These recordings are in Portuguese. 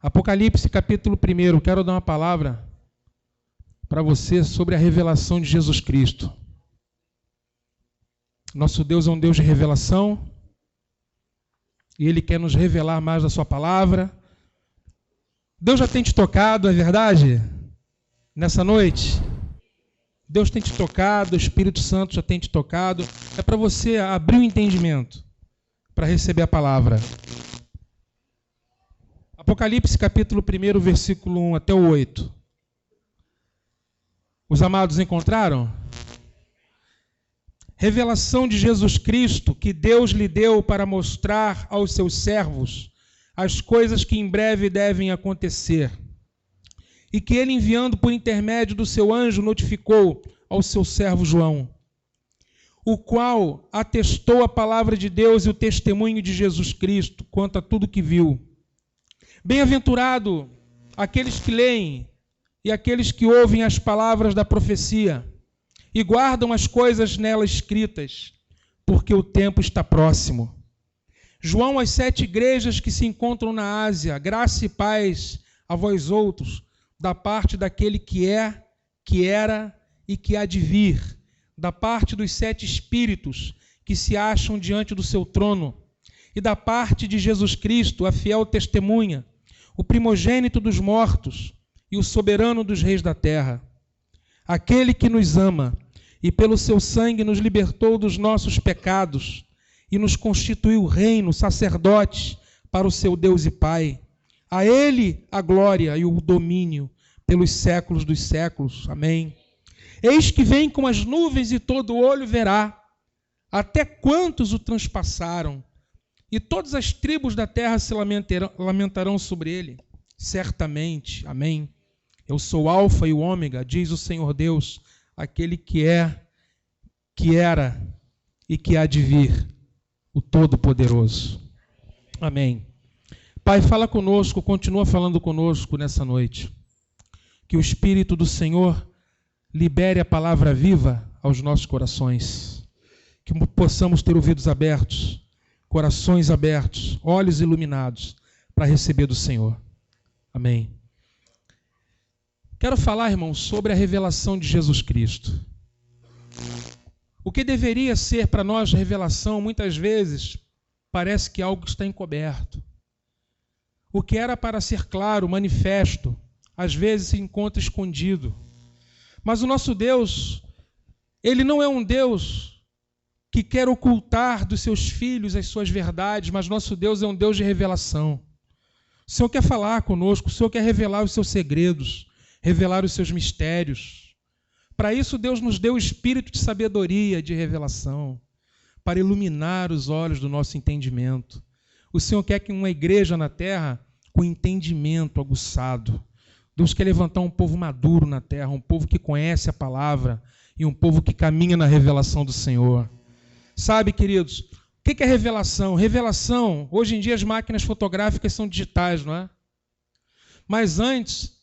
Apocalipse, capítulo 1. Quero dar uma palavra para você sobre a revelação de Jesus Cristo. Nosso Deus é um Deus de revelação e Ele quer nos revelar mais da sua palavra. Deus já tem te tocado, é verdade? Nessa noite? Deus tem te tocado, o Espírito Santo já tem te tocado. É para você abrir o entendimento para receber a palavra. Apocalipse, capítulo 1, versículo 1 até o 8. Os amados encontraram? Revelação de Jesus Cristo que Deus lhe deu para mostrar aos seus servos as coisas que em breve devem acontecer. E que ele, enviando por intermédio do seu anjo, notificou ao seu servo João, o qual atestou a palavra de Deus e o testemunho de Jesus Cristo quanto a tudo que viu. Bem-aventurado aqueles que leem e aqueles que ouvem as palavras da profecia e guardam as coisas nela escritas, porque o tempo está próximo. João, às 7 igrejas que se encontram na Ásia, graça e paz a vós outros, da parte daquele que é, que era e que há de vir, da parte dos 7 espíritos que se acham diante do seu trono, e da parte de Jesus Cristo, a fiel testemunha, o primogênito dos mortos e o soberano dos reis da terra. Aquele que nos ama e pelo seu sangue nos libertou dos nossos pecados e nos constituiu reino, sacerdotes para o seu Deus e Pai. A Ele a glória e o domínio pelos séculos dos séculos. Amém. Eis que vem com as nuvens e todo olho verá, até quantos o transpassaram, e todas as tribos da terra se lamentarão sobre ele. Certamente. Amém. Eu sou o Alfa e o Ômega, diz o Senhor Deus, aquele que é, que era e que há de vir, o Todo-Poderoso. Amém. Pai, fala conosco, continua falando conosco nessa noite. Que o Espírito do Senhor libere a palavra viva aos nossos corações. Que possamos ter ouvidos abertos, corações abertos, olhos iluminados para receber do Senhor. Amém. Quero falar, irmãos, sobre a revelação de Jesus Cristo. O que deveria ser para nós revelação, muitas vezes, parece que algo está encoberto. O que era para ser claro, manifesto, às vezes se encontra escondido. Mas o nosso Deus, Ele não é um Deus que quer ocultar dos seus filhos as suas verdades, mas nosso Deus é um Deus de revelação. O Senhor quer falar conosco, o Senhor quer revelar os seus segredos, revelar os seus mistérios. Para isso, Deus nos deu o espírito de sabedoria, de revelação, para iluminar os olhos do nosso entendimento. O Senhor quer que uma igreja na terra com entendimento aguçado. Deus quer levantar um povo maduro na terra, um povo que conhece a palavra e um povo que caminha na revelação do Senhor. Sabe, queridos, o que é revelação? Revelação, hoje em dia as máquinas fotográficas são digitais, não é? Mas antes,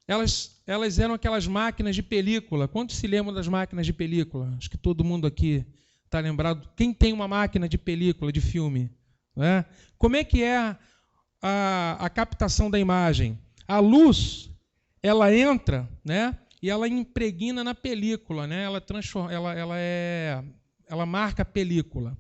elas eram aquelas máquinas de película. Quantos se lembram das máquinas de película? Acho que todo mundo aqui está lembrado. Quem tem uma máquina de película, de filme? Não é? Como é que é a captação da imagem? A luz, ela entra, né? E ela impregna na película, né? Ela marca a película.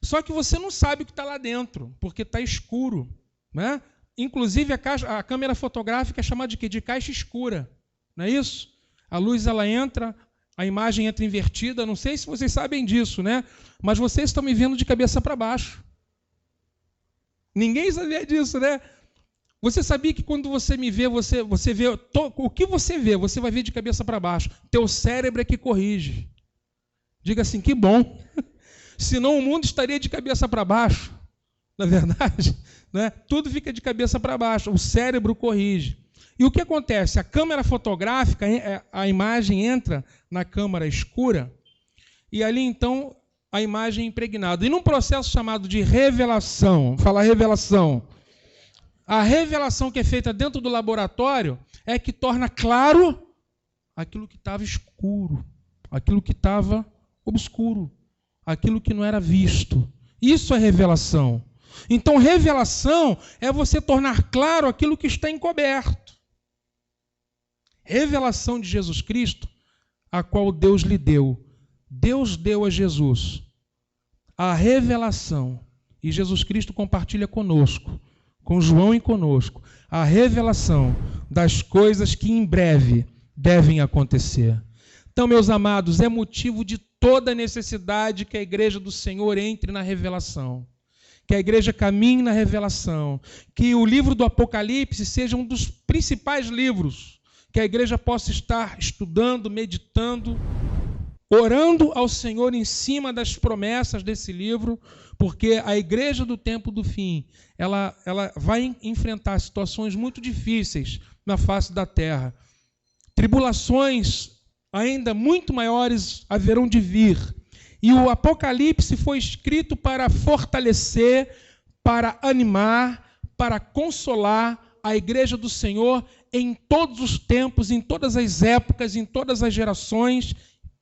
Só que você não sabe o que está lá dentro, porque está escuro, né? Inclusive, a câmera fotográfica é chamada de quê? De caixa escura, não é isso? A luz ela entra, a imagem entra invertida, não sei se vocês sabem disso, né? Mas vocês estão me vendo de cabeça para baixo. Ninguém sabia disso, né? Você sabia que quando você me vê, você vê o que você vê, você vai ver de cabeça para baixo. Teu cérebro é que corrige. Diga assim, que bom. Senão o mundo estaria de cabeça para baixo. Na verdade, né? Tudo fica de cabeça para baixo. O cérebro corrige. E o que acontece? A câmera fotográfica, a imagem entra na câmara escura e ali então a imagem é impregnada. E num processo chamado de revelação, vamos falar revelação. A revelação que é feita dentro do laboratório é que torna claro aquilo que estava escuro, aquilo que estava obscuro, aquilo que não era visto. Isso é revelação. Então, revelação é você tornar claro aquilo que está encoberto. Revelação de Jesus Cristo, a qual Deus lhe deu. Deus deu a Jesus a revelação, e Jesus Cristo compartilha conosco, com João e conosco, a revelação das coisas que em breve devem acontecer. Então, meus amados, é motivo de toda necessidade que a igreja do Senhor entre na revelação, que a igreja caminhe na revelação, que o livro do Apocalipse seja um dos principais livros, que a igreja possa estar estudando, meditando, orando ao Senhor em cima das promessas desse livro, porque a igreja do tempo do fim, ela vai enfrentar situações muito difíceis na face da terra. Tribulações ainda muito maiores haverão de vir. E o Apocalipse foi escrito para fortalecer, para animar, para consolar a igreja do Senhor em todos os tempos, em todas as épocas, em todas as gerações,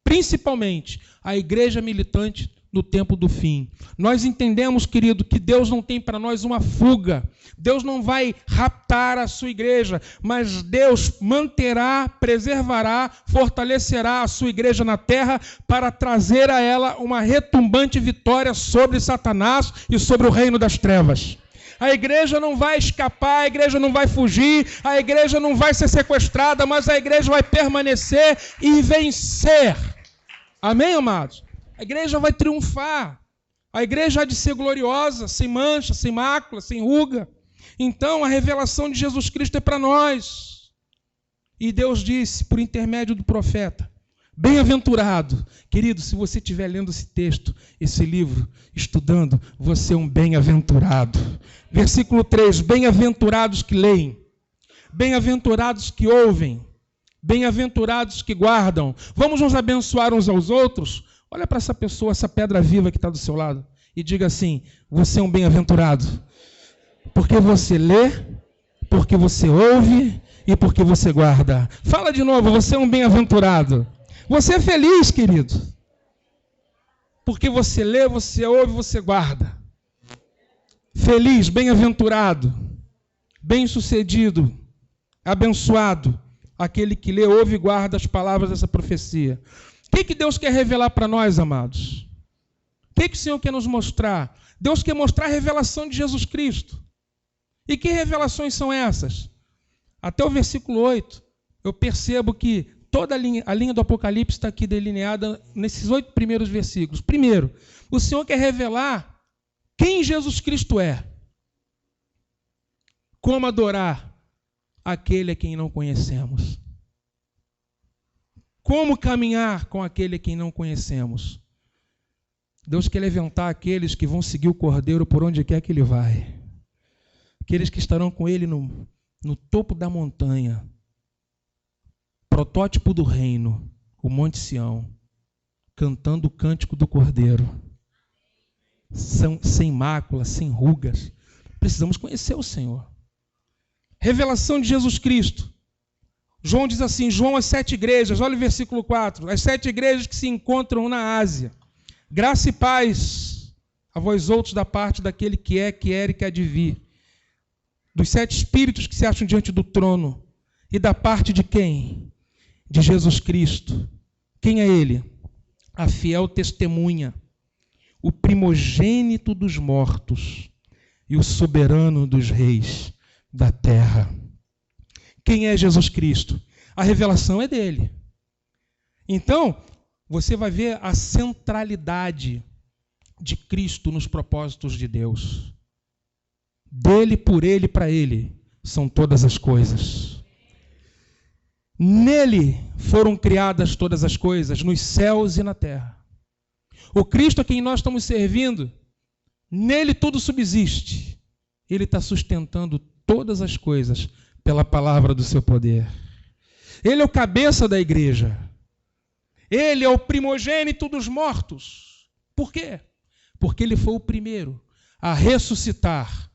principalmente a igreja militante no tempo do fim. Nós entendemos, querido, que Deus não tem para nós uma fuga. Deus não vai raptar a sua igreja, mas Deus manterá, preservará, fortalecerá a sua igreja na terra para trazer a ela uma retumbante vitória sobre Satanás e sobre o reino das trevas. A igreja não vai escapar, a igreja não vai fugir, a igreja não vai ser sequestrada, mas a igreja vai permanecer e vencer. Amém, amados? A igreja vai triunfar. A igreja há de ser gloriosa, sem mancha, sem mácula, sem ruga. Então, a revelação de Jesus Cristo é para nós. E Deus disse, por intermédio do profeta, bem-aventurado. Querido, se você estiver lendo esse texto, esse livro, estudando, você é um bem-aventurado. Versículo 3, bem-aventurados que leem, bem-aventurados que ouvem, bem-aventurados que guardam. Vamos nos abençoar uns aos outros? Olha para essa pessoa, essa pedra viva que está do seu lado, e diga assim, você é um bem-aventurado. Porque você lê, porque você ouve e porque você guarda. Fala de novo, você é um bem-aventurado. Você é feliz, querido. Porque você lê, você ouve, você guarda. Feliz, bem-aventurado, bem-sucedido, abençoado, aquele que lê, ouve e guarda as palavras dessa profecia. O que Deus quer revelar para nós, amados? O que o Senhor quer nos mostrar? Deus quer mostrar a revelação de Jesus Cristo. E que revelações são essas? Até o versículo 8, eu percebo que toda a linha do Apocalipse está aqui delineada nesses 8 primeiros versículos. Primeiro, o Senhor quer revelar quem Jesus Cristo é. Como adorar aquele a quem não conhecemos. Como caminhar com aquele a quem não conhecemos. Deus quer levantar aqueles que vão seguir o Cordeiro por onde quer que ele vai. Aqueles que estarão com ele no topo da montanha. Protótipo do reino, o Monte Sião, cantando o cântico do Cordeiro. Sem mácula, sem rugas. Precisamos conhecer o Senhor. Revelação de Jesus Cristo. João diz assim, João, as 7 igrejas, olha o versículo 4, as 7 igrejas que se encontram na Ásia. Graça e paz a vós outros da parte daquele que é, que era e que há de vir. Dos 7 espíritos que se acham diante do trono. E da parte de quem? De Jesus Cristo. Quem é ele? A fiel testemunha, o primogênito dos mortos e o soberano dos reis da terra. Quem é Jesus Cristo? A revelação é dele. Então, você vai ver a centralidade de Cristo nos propósitos de Deus. Dele, por ele, para ele, são todas as coisas. Nele foram criadas todas as coisas, nos céus e na terra. O Cristo a quem nós estamos servindo, nele tudo subsiste. Ele está sustentando todas as coisas pela palavra do seu poder. Ele é o cabeça da igreja. Ele é o primogênito dos mortos. Por quê? Porque ele foi o primeiro a ressuscitar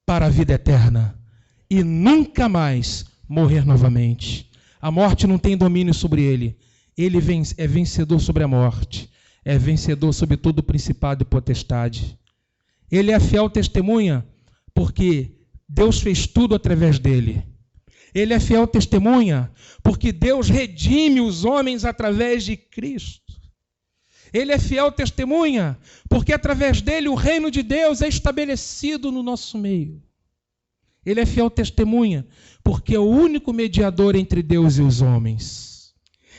para a vida eterna e nunca mais morrer novamente. A morte não tem domínio sobre ele. Ele é vencedor sobre a morte. É vencedor sobre todo o principado e potestade. Ele é fiel testemunha porque Deus fez tudo através dele. Ele é fiel testemunha porque Deus redime os homens através de Cristo. Ele é fiel testemunha porque através dele o reino de Deus é estabelecido no nosso meio. Ele é fiel testemunha porque é o único mediador entre Deus e os homens.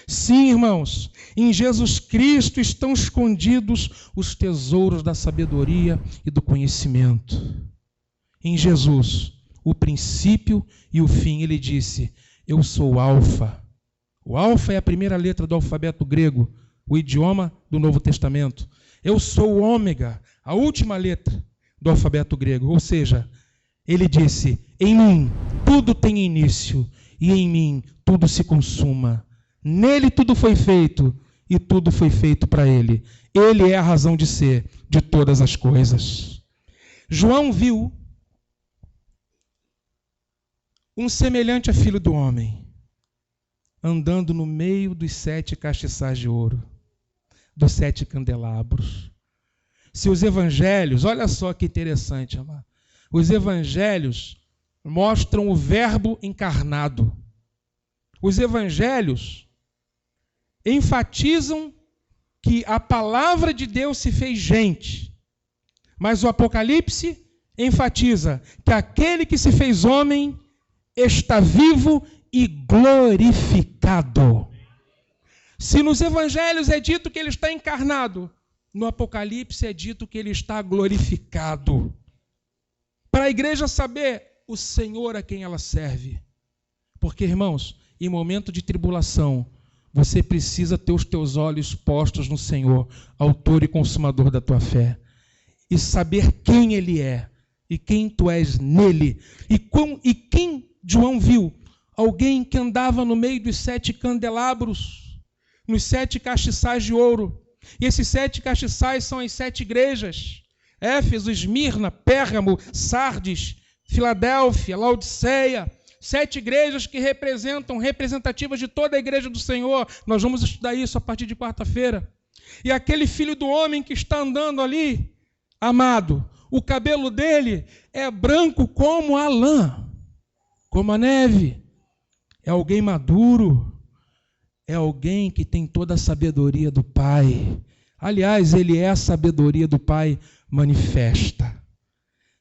Sim, irmãos, em Jesus Cristo estão escondidos os tesouros da sabedoria e do conhecimento. Em Jesus, o princípio e o fim, ele disse, eu sou o Alfa. O Alfa é a primeira letra do alfabeto grego, o idioma do Novo Testamento. Eu sou o Ômega, a última letra do alfabeto grego. Ou seja, ele disse, em mim tudo tem início e em mim tudo se consuma. Nele tudo foi feito e tudo foi feito para ele. Ele é a razão de ser de todas as coisas. João viu um semelhante a filho do homem, andando no meio dos 7 castiçais de ouro, dos 7 candelabros. Se os evangelhos, olha só que interessante, amado, os evangelhos mostram o verbo encarnado. Os evangelhos enfatizam que a palavra de Deus se fez gente, mas o Apocalipse enfatiza que aquele que se fez homem está vivo e glorificado. Se nos evangelhos é dito que ele está encarnado, no Apocalipse é dito que ele está glorificado. Para a igreja saber o Senhor a quem ela serve. Porque, irmãos, em momento de tribulação, você precisa ter os teus olhos postos no Senhor, autor e consumador da tua fé, e saber quem ele é e quem tu és nele. E quem João viu? Alguém que andava no meio dos 7 candelabros, nos 7 castiçais de ouro. E esses 7 castiçais são as 7 igrejas: Éfeso, Esmirna, Pérgamo, Sardes, Filadélfia, Laodiceia. 7 igrejas que representativas de toda a igreja do Senhor. Nós vamos estudar isso a partir de quarta-feira. E aquele filho do homem que está andando ali, amado, o cabelo dele é branco como a lã, como a neve. É alguém maduro, é alguém que tem toda a sabedoria do Pai. Aliás, ele é a sabedoria do Pai manifesta.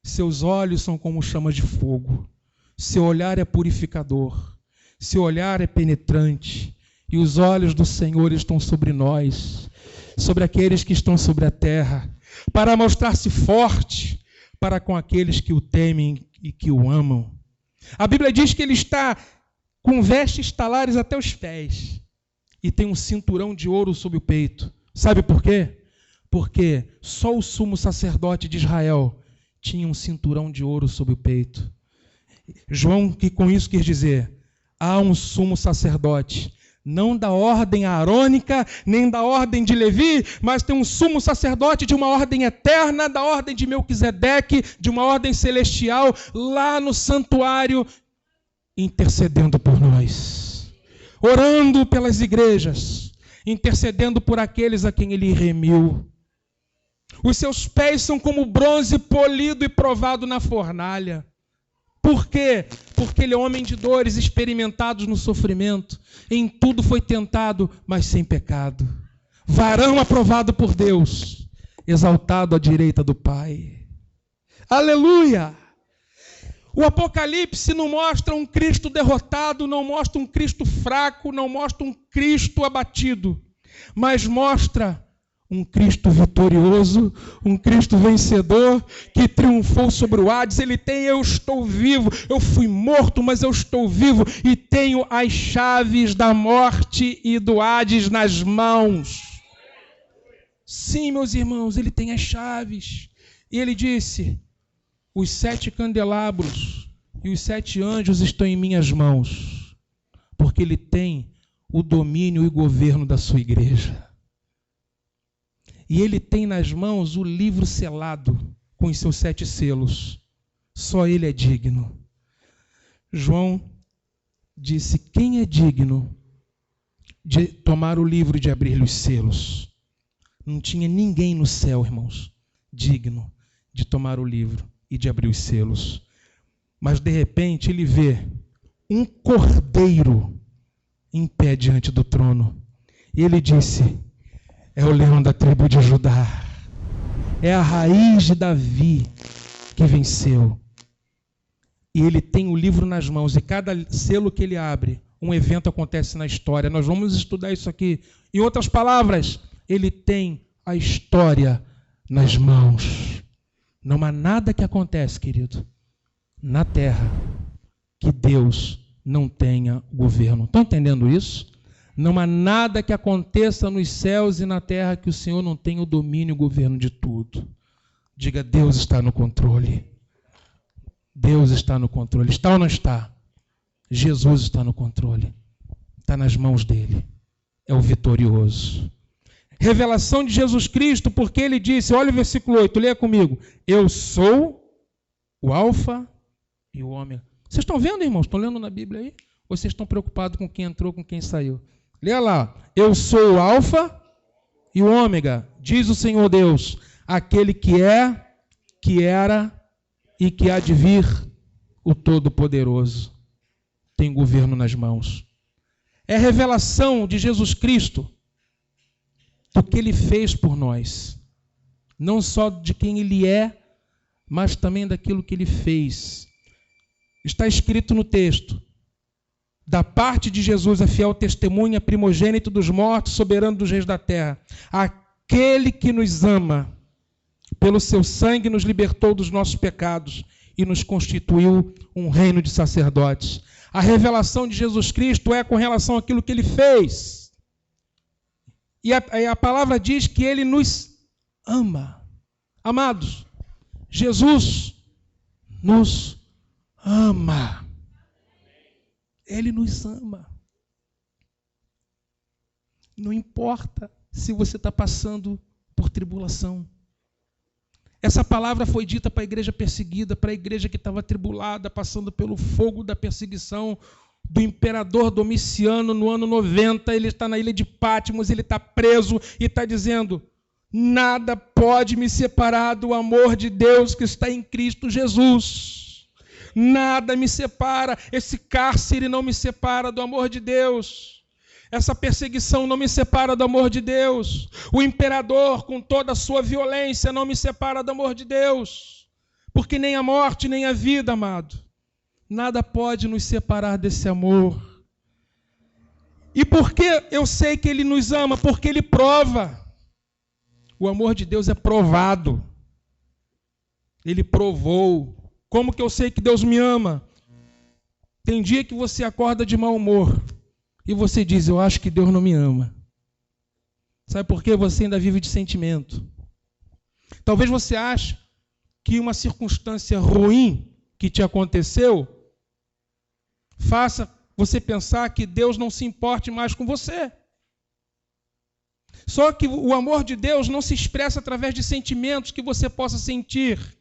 Seus olhos são como chamas de fogo. Seu olhar é purificador. Seu olhar é penetrante. E os olhos do Senhor estão sobre nós, sobre aqueles que estão sobre a terra, para mostrar-se forte para com aqueles que o temem e que o amam. A Bíblia diz que ele está com vestes talares até os pés e tem um cinturão de ouro sobre o peito. Sabe por quê? Porque só o sumo sacerdote de Israel tinha um cinturão de ouro sobre o peito. João, que com isso quis dizer, há um sumo sacerdote, não da ordem arônica, nem da ordem de Levi, mas tem um sumo sacerdote de uma ordem eterna, da ordem de Melquisedeque, de uma ordem celestial, lá no santuário, intercedendo por nós, orando pelas igrejas, intercedendo por aqueles a quem ele remiu. Os seus pés são como bronze polido e provado na fornalha. Por quê? Porque ele é homem de dores, experimentados no sofrimento. Em tudo foi tentado, mas sem pecado. Varão aprovado por Deus, exaltado à direita do Pai. Aleluia! O Apocalipse não mostra um Cristo derrotado, não mostra um Cristo fraco, não mostra um Cristo abatido, mas mostra um Cristo vitorioso, um Cristo vencedor, que triunfou sobre o Hades. Ele tem, eu estou vivo, eu fui morto, mas eu estou vivo, e tenho as chaves da morte e do Hades nas mãos. Sim, meus irmãos, ele tem as chaves. E ele disse, os 7 candelabros e os 7 anjos estão em minhas mãos, porque ele tem o domínio e o governo da sua igreja. E ele tem nas mãos o livro selado com os seus 7 selos. Só ele é digno. João disse, quem é digno de tomar o livro e de abrir os selos? Não tinha ninguém no céu, irmãos, digno de tomar o livro e de abrir os selos. Mas, de repente, ele vê um cordeiro em pé diante do trono. E ele disse: é o leão da tribo de Judá. É a raiz de Davi que venceu. E ele tem o livro nas mãos. E cada selo que ele abre, um evento acontece na história. Nós vamos estudar isso aqui. Em outras palavras, ele tem a história nas mãos. Não há nada que acontece, querido, na terra, que Deus não tenha governo. Estão entendendo isso? Não há nada que aconteça nos céus e na terra que o Senhor não tenha o domínio e o governo de tudo. Diga: Deus está no controle. Deus está no controle. Está ou não está? Jesus está no controle. Está nas mãos dele. É o vitorioso. Revelação de Jesus Cristo, porque ele disse, olha o versículo 8, leia comigo: eu sou o Alfa e o Ômega. Vocês estão vendo, irmãos? Estão lendo na Bíblia aí? Ou vocês estão preocupados com quem entrou, com quem saiu? Leia lá: eu sou o Alfa e o Ômega, diz o Senhor Deus, aquele que é, que era e que há de vir, o Todo-Poderoso. Tem governo nas mãos. É a revelação de Jesus Cristo do que ele fez por nós. Não só de quem ele é, mas também daquilo que ele fez. Está escrito no texto: da parte de Jesus, a fiel testemunha, primogênito dos mortos, soberano dos reis da terra, aquele que nos ama, pelo seu sangue nos libertou dos nossos pecados e nos constituiu um reino de sacerdotes. A revelação de Jesus Cristo é com relação àquilo que ele fez. E a palavra diz que ele nos ama. Amados, Jesus nos ama. Ele nos ama. Não importa se você está passando por tribulação. Essa palavra foi dita para a igreja perseguida, para a igreja que estava atribulada, passando pelo fogo da perseguição do imperador Domiciano no ano 90. Ele está na ilha de Patmos, ele está preso e está dizendo: nada pode me separar do amor de Deus que está em Cristo Jesus. Nada me separa, esse cárcere não me separa do amor de Deus. Essa perseguição não me separa do amor de Deus. O imperador, com toda a sua violência, não me separa do amor de Deus. Porque nem a morte, nem a vida, amado, nada pode nos separar desse amor. E por que eu sei que ele nos ama? Porque ele prova. O amor de Deus é provado. Ele provou. Como que eu sei que Deus me ama? Tem dia que você acorda de mau humor e você diz: eu acho que Deus não me ama. Sabe por quê? Você ainda vive de sentimento. Talvez você ache que uma circunstância ruim que te aconteceu faça você pensar que Deus não se importe mais com você. Só que o amor de Deus não se expressa através de sentimentos que você possa sentir.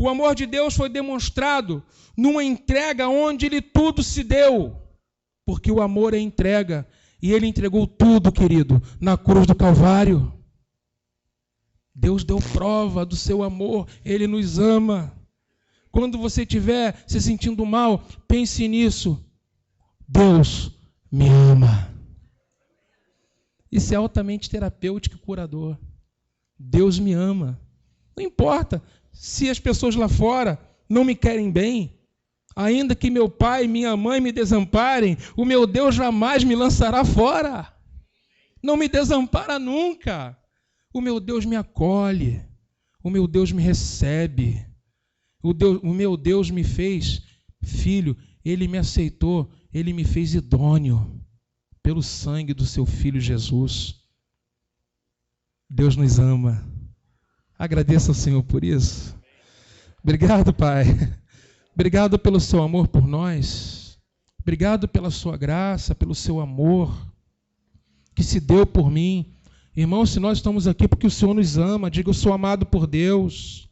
O amor de Deus foi demonstrado numa entrega onde ele tudo se deu. Porque o amor é entrega. E ele entregou tudo, querido, na cruz do Calvário. Deus deu prova do seu amor. Ele nos ama. Quando você estiver se sentindo mal, pense nisso. Deus me ama. Isso é altamente terapêutico e curador. Deus me ama. Não importa se as pessoas lá fora não me querem bem. Ainda que meu pai e minha mãe me desamparem, o meu Deus jamais me lançará fora. Não me desampara nunca. O meu Deus me acolhe. O meu Deus me recebe. O meu Deus me fez filho. Ele me aceitou. Ele me fez idôneo pelo sangue do seu Filho Jesus. Deus nos ama. Agradeça ao Senhor por isso. Obrigado, Pai. Obrigado pelo seu amor por nós. Obrigado pela sua graça, pelo seu amor que se deu por mim. Irmão, se nós estamos aqui porque o Senhor nos ama, diga: eu sou amado por Deus.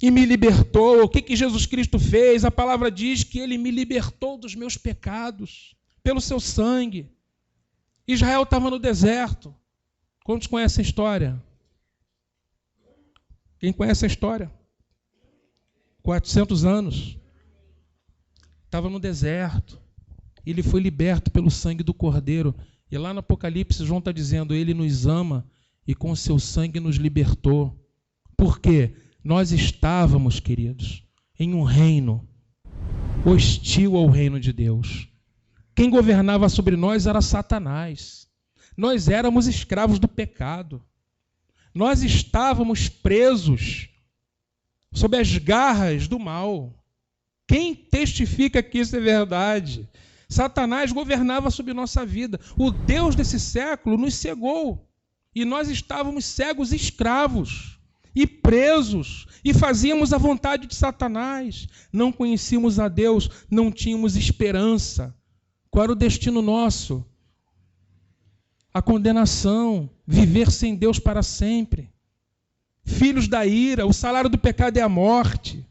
E me libertou. O que Jesus Cristo fez? A palavra diz que ele me libertou dos meus pecados, pelo seu sangue. Israel estava no deserto. Quantos conhecem a história? Quem conhece a história? 400 anos. Estava no deserto. Ele foi liberto pelo sangue do Cordeiro. E lá no Apocalipse, João está dizendo, ele nos ama e com seu sangue nos libertou. Por quê? Nós estávamos, queridos, em um reino hostil ao reino de Deus. Quem governava sobre nós era Satanás. Nós éramos escravos do pecado. Nós estávamos presos sob as garras do mal. Quem testifica que isso é verdade? Satanás governava sobre nossa vida. O Deus desse século nos cegou. E nós estávamos cegos, escravos e presos. E fazíamos a vontade de Satanás. Não conhecíamos a Deus, não tínhamos esperança. Qual era o destino nosso? A condenação, viver sem Deus para sempre. Filhos da ira, o salário do pecado é a morte.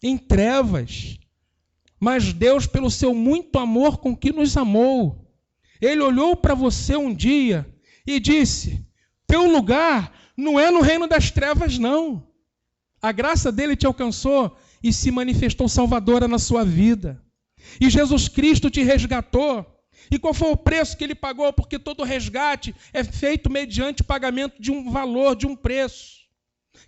Em trevas. Mas Deus, pelo seu muito amor com que nos amou, Ele olhou para você um dia e disse, teu lugar não é no reino das trevas, não. A graça dele te alcançou e se manifestou salvadora na sua vida. E Jesus Cristo te resgatou. E qual foi o preço que ele pagou? Porque todo resgate é feito mediante o pagamento de um valor, de um preço.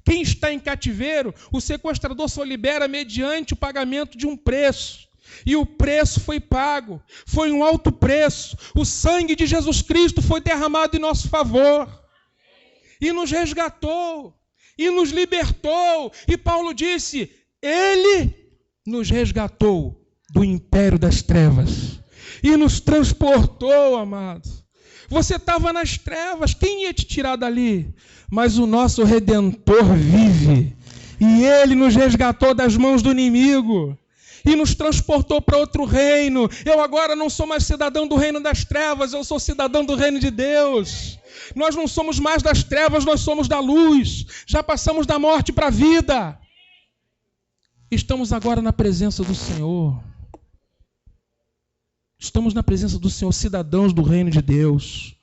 Quem está em cativeiro, o sequestrador só libera mediante o pagamento de um preço. E o preço foi pago, foi um alto preço. O sangue de Jesus Cristo foi derramado em nosso favor. E nos resgatou, e nos libertou. E Paulo disse, Ele nos resgatou do império das trevas. E nos transportou, amado. Você estava nas trevas, quem ia te tirar dali? Mas o nosso Redentor vive. E Ele nos resgatou das mãos do inimigo. E nos transportou para outro reino. Eu agora não sou mais cidadão do reino das trevas, eu sou cidadão do reino de Deus. Nós não somos mais das trevas, nós somos da luz. Já passamos da morte para a vida. Estamos agora na presença do Senhor. Estamos na presença do Senhor, cidadãos do reino de Deus.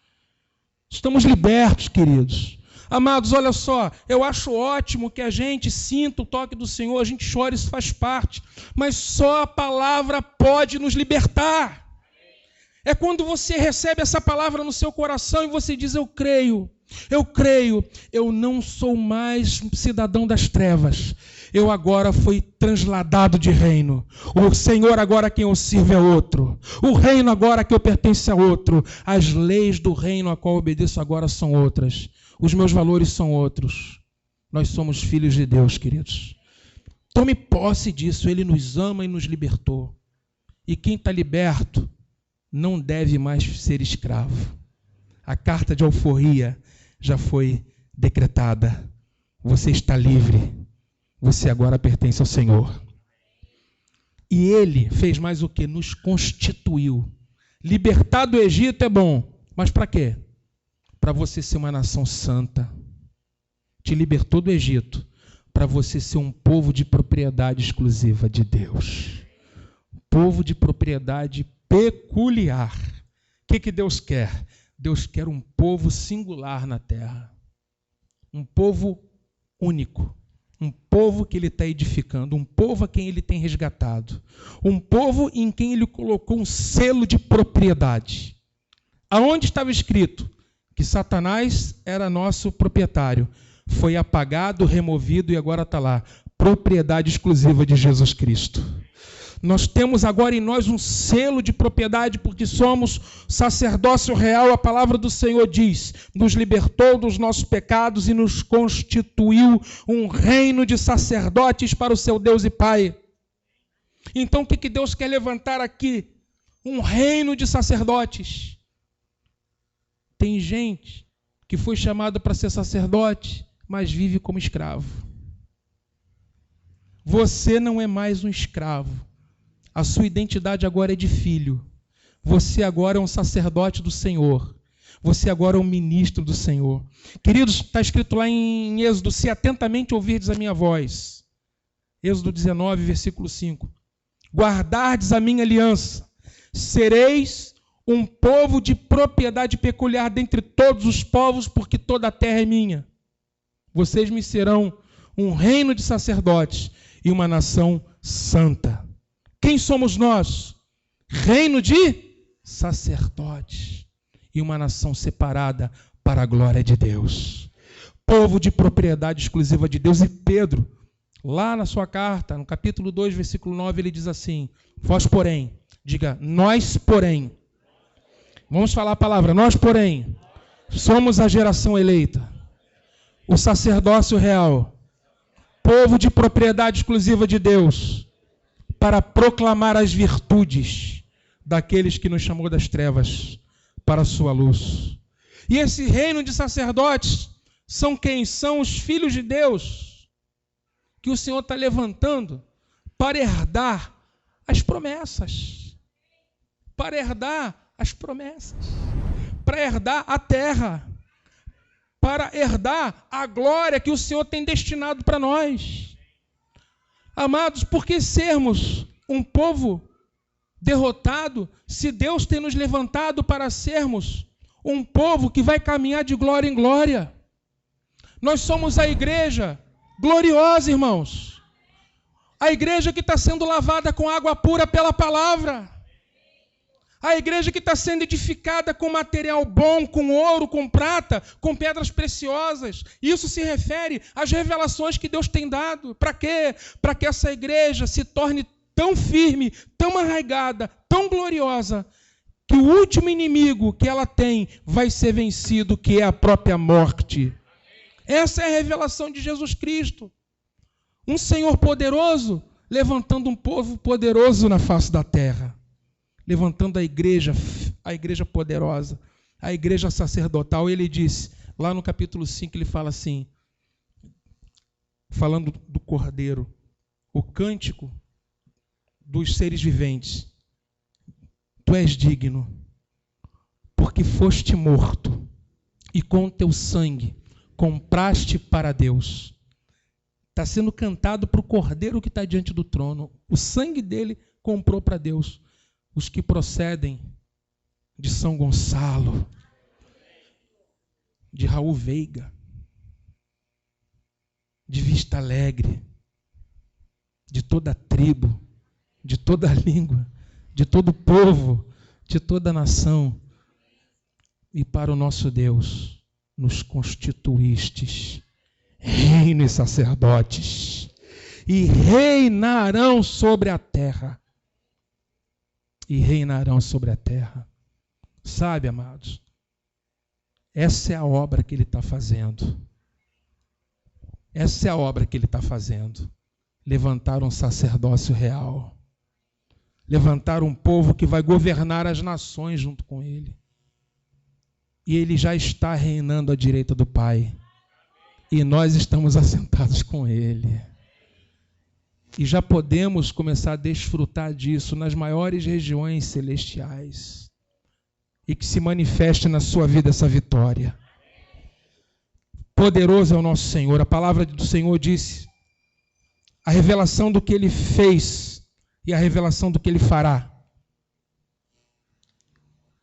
Estamos libertos, queridos. Amados, olha só, eu acho ótimo que a gente sinta o toque do Senhor, a gente chora, isso faz parte. Mas só a palavra pode nos libertar. É quando você recebe essa palavra no seu coração e você diz, eu creio, eu não sou mais cidadão das trevas. Eu agora fui transladado de reino. O Senhor agora a quem eu sirvo é outro. O reino agora a que eu pertenço é outro. As leis do reino a qual eu obedeço agora são outras. Os meus valores são outros. Nós somos filhos de Deus, queridos. Tome posse disso. Ele nos ama e nos libertou. E quem está liberto não deve mais ser escravo. A carta de alforria já foi decretada. Você está livre. Você agora pertence ao Senhor. E Ele fez mais o que? Nos constituiu. Libertar do Egito é bom, mas para quê? Para você ser uma nação santa. Te libertou do Egito para você ser um povo de propriedade exclusiva de Deus. Povo de propriedade peculiar. O que Deus quer? Deus quer um povo singular na terra. Um povo único. Um povo que Ele está edificando, um povo a quem Ele tem resgatado, um povo em quem Ele colocou um selo de propriedade. Aonde estava escrito que Satanás era nosso proprietário, foi apagado, removido e agora está lá, propriedade exclusiva de Jesus Cristo. Nós temos agora em nós um selo de propriedade, porque somos sacerdócio real. A palavra do Senhor diz, nos libertou dos nossos pecados e nos constituiu um reino de sacerdotes para o seu Deus e Pai. Então o que Deus quer levantar aqui? Um reino de sacerdotes. Tem gente que foi chamada para ser sacerdote, mas vive como escravo. Você não é mais um escravo. A sua identidade agora é de filho. Você agora é um sacerdote do Senhor. Você agora é um ministro do Senhor. Queridos, está escrito lá em Êxodo, se atentamente ouvirdes a minha voz. Êxodo 19, versículo 5. Guardardes a minha aliança, sereis um povo de propriedade peculiar dentre todos os povos, porque toda a terra é minha. Vocês me serão um reino de sacerdotes e uma nação santa. Quem somos nós? Reino de sacerdotes e uma nação separada para a glória de Deus. Povo de propriedade exclusiva de Deus. E Pedro, lá na sua carta, no capítulo 2, versículo 9, ele diz assim: vós, porém, diga, nós, porém. Vamos falar a palavra, nós, porém, somos a geração eleita, o sacerdócio real, povo de propriedade exclusiva de Deus, para proclamar as virtudes daqueles que nos chamou das trevas para a sua luz. E esse reino de sacerdotes são quem? São os filhos de Deus que o Senhor está levantando para herdar as promessas. Para herdar as promessas. Para herdar a terra. Para herdar a glória que o Senhor tem destinado para nós. Amados, por que sermos um povo derrotado se Deus tem nos levantado para sermos um povo que vai caminhar de glória em glória? Nós somos a igreja gloriosa, irmãos. A igreja que está sendo lavada com água pura pela palavra. A igreja que está sendo edificada com material bom, com ouro, com prata, com pedras preciosas. Isso se refere às revelações que Deus tem dado. Para quê? Para que essa igreja se torne tão firme, tão arraigada, tão gloriosa, que o último inimigo que ela tem vai ser vencido, que é a própria morte. Essa é a revelação de Jesus Cristo. Um Senhor poderoso, levantando um povo poderoso na face da terra. Levantando a igreja poderosa, a igreja sacerdotal. Ele disse, lá no capítulo 5, ele fala assim, falando do Cordeiro, o cântico dos seres viventes. Tu és digno, porque foste morto, e com teu sangue compraste para Deus. Está sendo cantado para o Cordeiro que está diante do trono. O sangue dele comprou para Deus. Os que procedem de São Gonçalo, de Raul Veiga, de Vista Alegre, de toda a tribo, de toda a língua, de todo o povo, de toda a nação. E para o nosso Deus nos constituístes reino e sacerdotes, e reinarão sobre a terra. E reinarão sobre a terra. Sabe, amados, essa é a obra que ele está fazendo. Essa é a obra que ele está fazendo. Levantar um sacerdócio real. Levantar um povo que vai governar as nações junto com ele. E ele já está reinando à direita do Pai. E nós estamos assentados com ele. E já podemos começar a desfrutar disso nas maiores regiões celestiais. E que se manifeste na sua vida essa vitória. Poderoso é o nosso Senhor. A palavra do Senhor disse, a revelação do que ele fez e a revelação do que ele fará.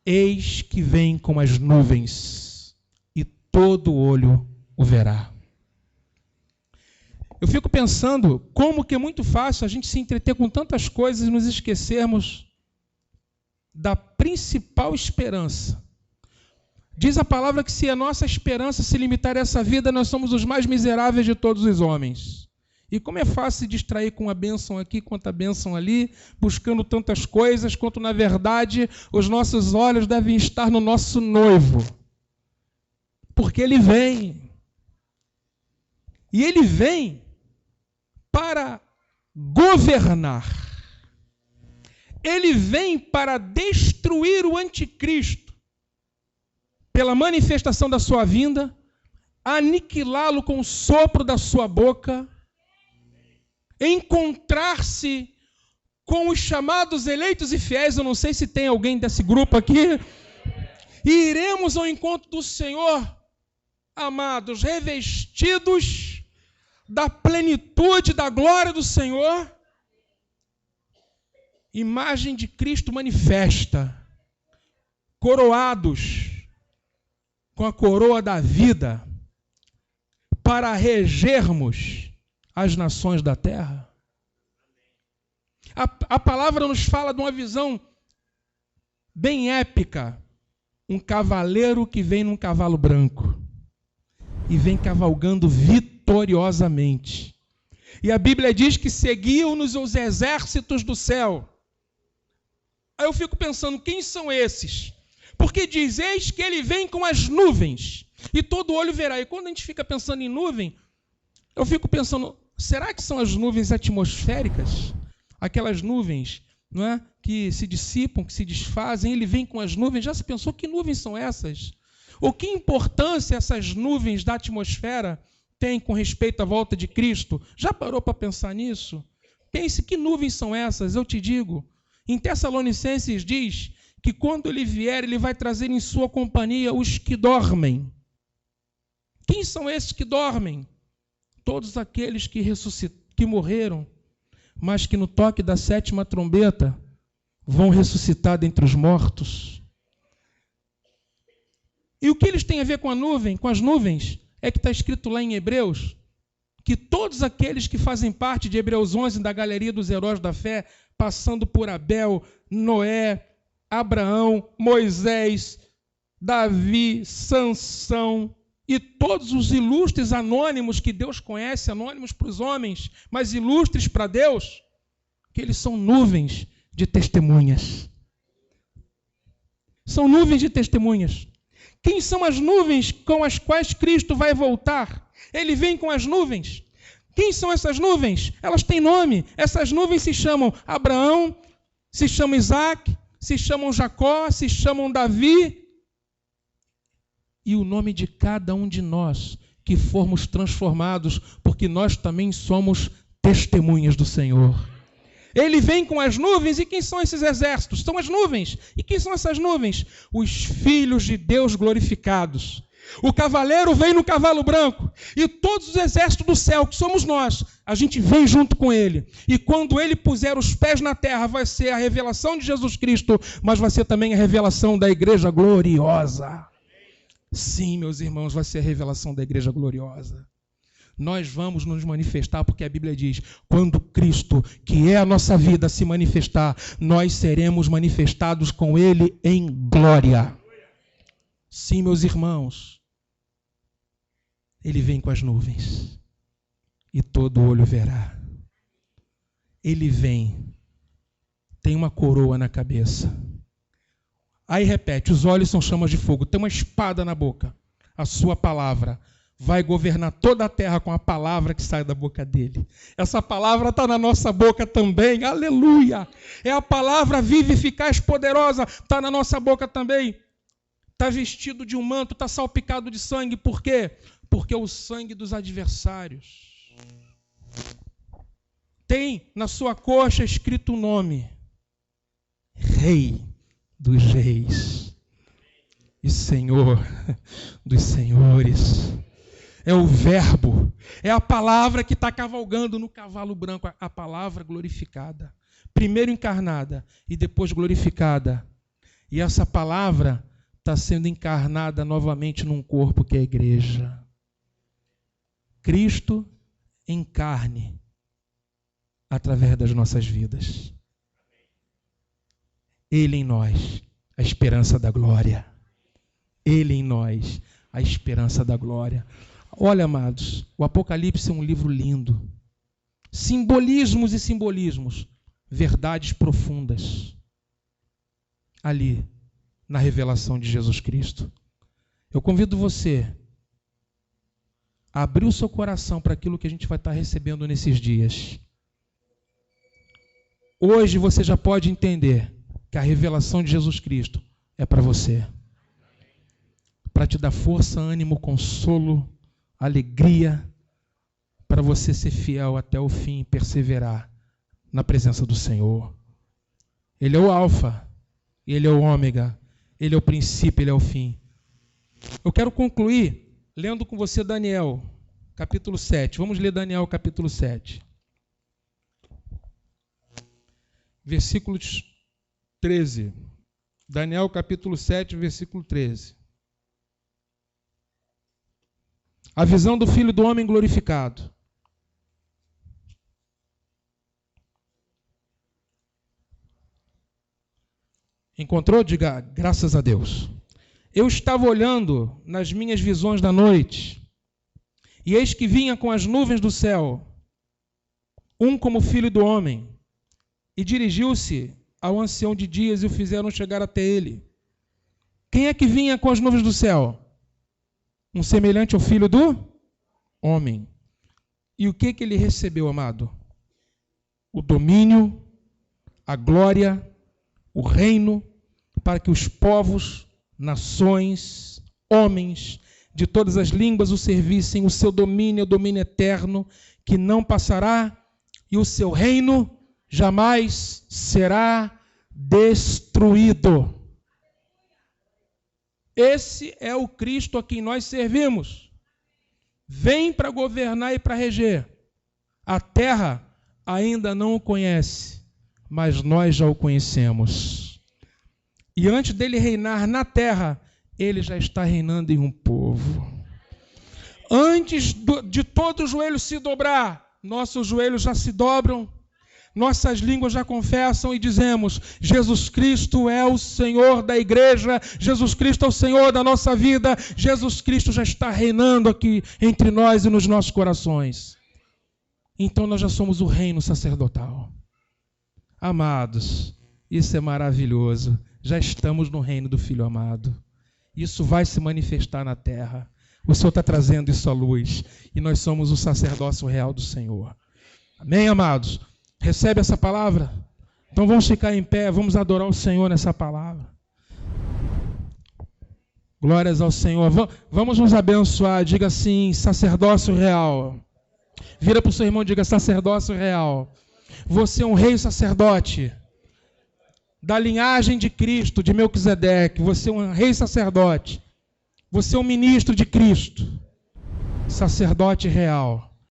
Eis que vem com as nuvens, e todo olho o verá. Eu fico pensando como que é muito fácil a gente se entreter com tantas coisas e nos esquecermos da principal esperança. Diz a palavra que se a nossa esperança se limitar a essa vida, nós somos os mais miseráveis de todos os homens. E como é fácil se distrair com a bênção aqui, quanto a bênção ali, buscando tantas coisas, quanto na verdade os nossos olhos devem estar no nosso noivo. Porque ele vem. E ele vem para governar. Ele vem para destruir o anticristo pela manifestação da sua vinda, aniquilá-lo com o sopro da sua boca, encontrar-se com os chamados eleitos e fiéis. Eu não sei se tem alguém desse grupo aqui. E iremos ao encontro do Senhor, amados, revestidos da plenitude da glória do Senhor, imagem de Cristo manifesta, coroados com a coroa da vida, para regermos as nações da terra? A palavra nos fala de uma visão bem épica. Um cavaleiro que vem num cavalo branco e vem cavalgando vitoriosamente. E a Bíblia diz que seguiam-nos os exércitos do céu. Aí eu fico pensando, quem são esses? Porque diz, eis que ele vem com as nuvens, e todo olho verá. E quando a gente fica pensando em nuvem, eu fico pensando, será que são as nuvens atmosféricas? Aquelas nuvens, não é, que se dissipam, que se desfazem, ele vem com as nuvens. Já se pensou que nuvens são essas? Ou que importância essas nuvens da atmosfera têm com respeito à volta de Cristo? Já parou para pensar nisso? Pense, que nuvens são essas? Eu te digo, em Tessalonicenses diz que quando ele vier, ele vai trazer em sua companhia os que dormem. Quem são esses que dormem? Todos aqueles que morreram, mas que no toque da 7ª trombeta vão ressuscitar dentre os mortos. E o que eles têm a ver com a nuvem, com as nuvens? É que está escrito lá em Hebreus, que todos aqueles que fazem parte de Hebreus 11, da galeria dos heróis da fé, passando por Abel, Noé, Abraão, Moisés, Davi, Sansão e todos os ilustres anônimos que Deus conhece, anônimos para os homens, mas ilustres para Deus, que eles são nuvens de testemunhas. São nuvens de testemunhas. Quem são as nuvens com as quais Cristo vai voltar? Ele vem com as nuvens. Quem são essas nuvens? Elas têm nome. Essas nuvens se chamam Abraão, se chamam Isaac, se chamam Jacó, se chamam Davi. E o nome de cada um de nós que formos transformados, porque nós também somos testemunhas do Senhor. Ele vem com as nuvens, e quem são esses exércitos? São as nuvens. E quem são essas nuvens? Os filhos de Deus glorificados. O cavaleiro vem no cavalo branco, e todos os exércitos do céu, que somos nós, a gente vem junto com ele. E quando ele puser os pés na terra, vai ser a revelação de Jesus Cristo, mas vai ser também a revelação da igreja gloriosa. Sim, meus irmãos, vai ser a revelação da igreja gloriosa. Nós vamos nos manifestar, porque a Bíblia diz, quando Cristo, que é a nossa vida, se manifestar, nós seremos manifestados com ele em glória. Sim, meus irmãos, ele vem com as nuvens e todo olho verá. Ele vem, tem uma coroa na cabeça. Aí repete, os olhos são chamas de fogo, tem uma espada na boca. A sua palavra vai governar toda a terra com a palavra que sai da boca dele. Essa palavra está na nossa boca também, aleluia! É a palavra viva, eficaz, poderosa, está na nossa boca também. Está vestido de um manto, está salpicado de sangue. Por quê? Porque é o sangue dos adversários. Tem na sua coxa escrito o nome: Rei dos Reis e Senhor dos Senhores. É o verbo, é a palavra que está cavalgando no cavalo branco, a palavra glorificada. Primeiro encarnada e depois glorificada. E essa palavra está sendo encarnada novamente num corpo que é a igreja. Cristo em carne, através das nossas vidas. Ele em nós, a esperança da glória. Ele em nós, a esperança da glória. Olha, amados, o Apocalipse é um livro lindo. Simbolismos e simbolismos, verdades profundas. Ali, na revelação de Jesus Cristo. Eu convido você a abrir o seu coração para aquilo que a gente vai estar recebendo nesses dias. Hoje você já pode entender que a revelação de Jesus Cristo é para você. Para te dar força, ânimo, consolo, alegria, para você ser fiel até o fim e perseverar na presença do Senhor. Ele é o alfa, ele é o ômega, ele é o princípio, ele é o fim. Eu quero concluir lendo com você Daniel, capítulo 7. Vamos ler Daniel, capítulo 7. Versículos 13. Daniel, capítulo 7, versículo 13. A visão do Filho do Homem glorificado. Encontrou? Diga, graças a Deus. Eu estava olhando nas minhas visões da noite, e eis que vinha com as nuvens do céu, um como filho do homem, e dirigiu-se ao ancião de dias e o fizeram chegar até ele. Quem é que vinha com as nuvens do céu? Um semelhante ao filho do homem. E o que ele recebeu, amado? O domínio, a glória, o reino, para que os povos, nações, homens de todas as línguas o servissem. O seu domínio é o domínio eterno, que não passará, e o seu reino jamais será destruído. Esse é o Cristo a quem nós servimos. Vem para governar e para reger. A terra ainda não o conhece, mas nós já o conhecemos. E antes dele reinar na terra, ele já está reinando em um povo. Antes de todo o joelho se dobrar, nossos joelhos já se dobram, nossas línguas já confessam e dizemos: Jesus Cristo é o Senhor da igreja, Jesus Cristo é o Senhor da nossa vida, Jesus Cristo já está reinando aqui entre nós e nos nossos corações. Então nós já somos o reino sacerdotal. Amados, isso é maravilhoso. Já estamos no reino do Filho amado. Isso vai se manifestar na terra. O Senhor está trazendo isso à luz. E nós somos o sacerdócio real do Senhor. Amém, amados? Recebe essa palavra? Então vamos ficar em pé, vamos adorar o Senhor nessa palavra. Glórias ao Senhor. Vamos nos abençoar. Diga assim: sacerdócio real. Vira para o seu irmão e diga: sacerdócio real. Você é um rei sacerdote da linhagem de Cristo, de Melquisedeque. Você é um rei sacerdote. Você é um ministro de Cristo. Sacerdote real.